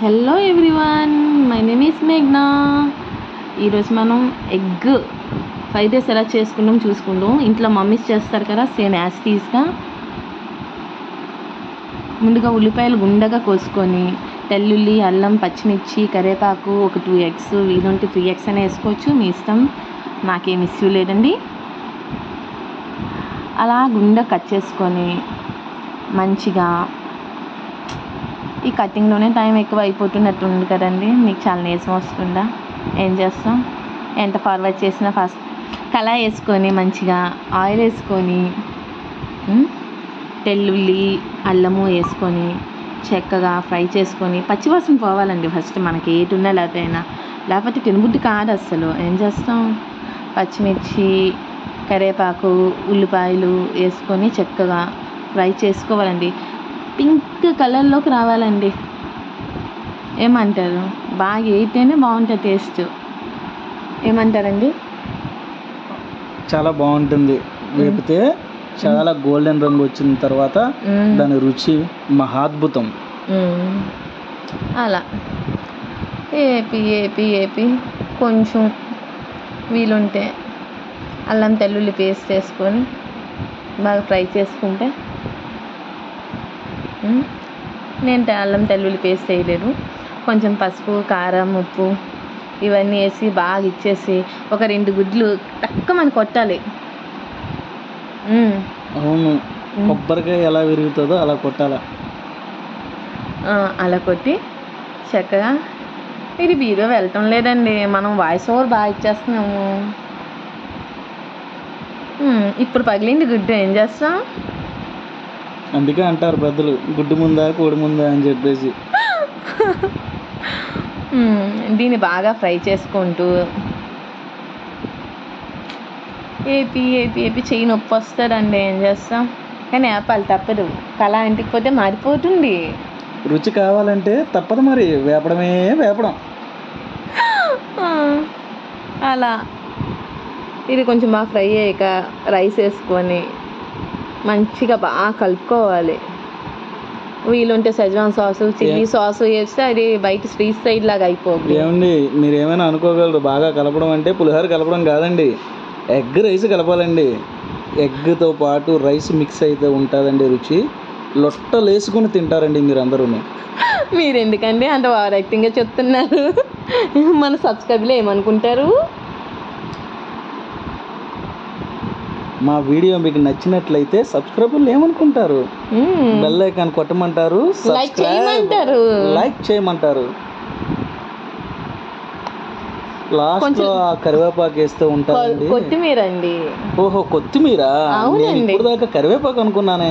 Hello everyone, my name is మేఘ్నా. ఈరోజు మనం ఎగ్ ఫ్రైడ్ రైస్ ఎలా చూసుకుందాం. ఇంట్లో మమ్మీస్ చేస్తారు కదా, సేమ్ యాజ్ టీస్గా. ముందుగా ఉల్లిపాయలు గుండగా కోసుకొని, తెల్లుల్లి, అల్లం, పచ్చిమిర్చి, కరివేపాకు, ఒక 2 eggs, వీలుంటే 3 eggs అయినా వేసుకోవచ్చు, మీ ఇష్టం. నాకేం ఇష్యూ లేదండి. అలా గుండె కట్ చేసుకొని మంచిగా, ఈ కటింగ్లోనే టైం ఎక్కువ అయిపోతున్నట్టుంది కదండి. మీకు చాలా నీరసం వస్తుందా? ఏం చేస్తాం, ఎంత ఫార్వర్డ్ చేసినా ఫస్ట్ కళాయి వేసుకొని మంచిగా ఆయిల్ వేసుకొని తెల్లుల్లి, అల్లము వేసుకొని చక్కగా ఫ్రై చేసుకొని, పచ్చివాసన పోవాలండి ఫస్ట్, మనకి ఏటి ఉన్నా లేకపోతే తినబుద్ధి కాదు అస్సలు. ఏం చేస్తాం, పచ్చిమిర్చి, కరివేపాకు, ఉల్లిపాయలు వేసుకొని చక్కగా ఫ్రై చేసుకోవాలండి. పింక్ కలర్లోకి రావాలండి. ఏమంటారు? బాగా వేయితేనే బాగుంటుంది టేస్ట్. ఏమంటారండి? చాలా బాగుంటుంది. వేపితే చాలా గోల్డెన్ రంగు వచ్చిన తర్వాత దాని రుచి మహాద్భుతం. అలా ఏపి కొంచెం వీలుంటే అల్లం తెల్లుల్లి పేస్ట్ వేసుకొని బాగా ఫ్రై చేసుకుంటే, నేను అల్లం తెల్లుల్లి పేస్ట్ వేయలేదు, కొంచెం పసుపు, కారం, ఉప్పు ఇవన్నీ వేసి బాగా ఇచ్చేసి ఒక 2 గుడ్లు టక్కమని కొట్టాలి. అవును, కొబ్బరికాయ ఎలా విరుగుతుందో అలా కొట్టాలా. అలా కొట్టి చక్కగా, ఇది వీడియో వెళ్ళటం లేదండి, మనం వాయిస్ ఓవర్ బాగా ఇచ్చేస్తున్నాము. ఇప్పుడు పగిలింది గుడ్డు, ఏం చేస్తాం? అందుకే అంటారు పెద్దలు, గుడ్డు ముందా కోడి ముందా అని చెప్పేసి. దీన్ని బాగా ఫ్రై చేసుకుంటూ ఏపి చెయ్యి నొప్పి వస్తుందండి. ఏం చేస్తాం, కానీ ఆపాలి, తప్పదు. కళ ఇంటికి పోతే మారిపోతుంది. రుచి కావాలంటే తప్పదు మరి, వేపడమే వేపడం. అలా ఇది కొంచెం బాగా ఫ్రై అయ్యాక రైస్ వేసుకొని మంచిగా బాగా కలుపుకోవాలి. వీలుంటే సెజ్వాన్ సాసు, చిల్లీ సాసు వేస్తే అది బయట స్ట్రీట్ సైడ్ లాగా అయిపోతుంది. ఏమండి, మీరు ఏమైనా అనుకోగలరు, బాగా కలపడం అంటే పులిహోర కలపడం కాదండి, ఎగ్ రైస్ కలపాలండి. ఎగ్తో పాటు రైస్ మిక్స్ అయితే ఉంటుందండి రుచి. లొట్టలు వేసుకుని తింటారండి మీరు అందరూ. మీరు ఎందుకండి అంత ఓవర్ యాక్టింగ్గా చెప్తున్నారు? మన సబ్స్క్రైబర్లు ఏమనుకుంటారు? మా వీడియో మీకు నచ్చినట్లయితే సబ్స్క్రైబర్లు ఏమనుకుంటారు? బెల్ ఐకాన్ కొట్టమంటారు, లైక్ చేయమంటారు. లాస్ట్ లో కరివేపాకు వేస్తూ ఉంటారు. కొత్తిమీర అండి. ఓహో, కొత్తిమీర. ఇప్పుడు దాకా కరివేపాకు అనుకున్నానే.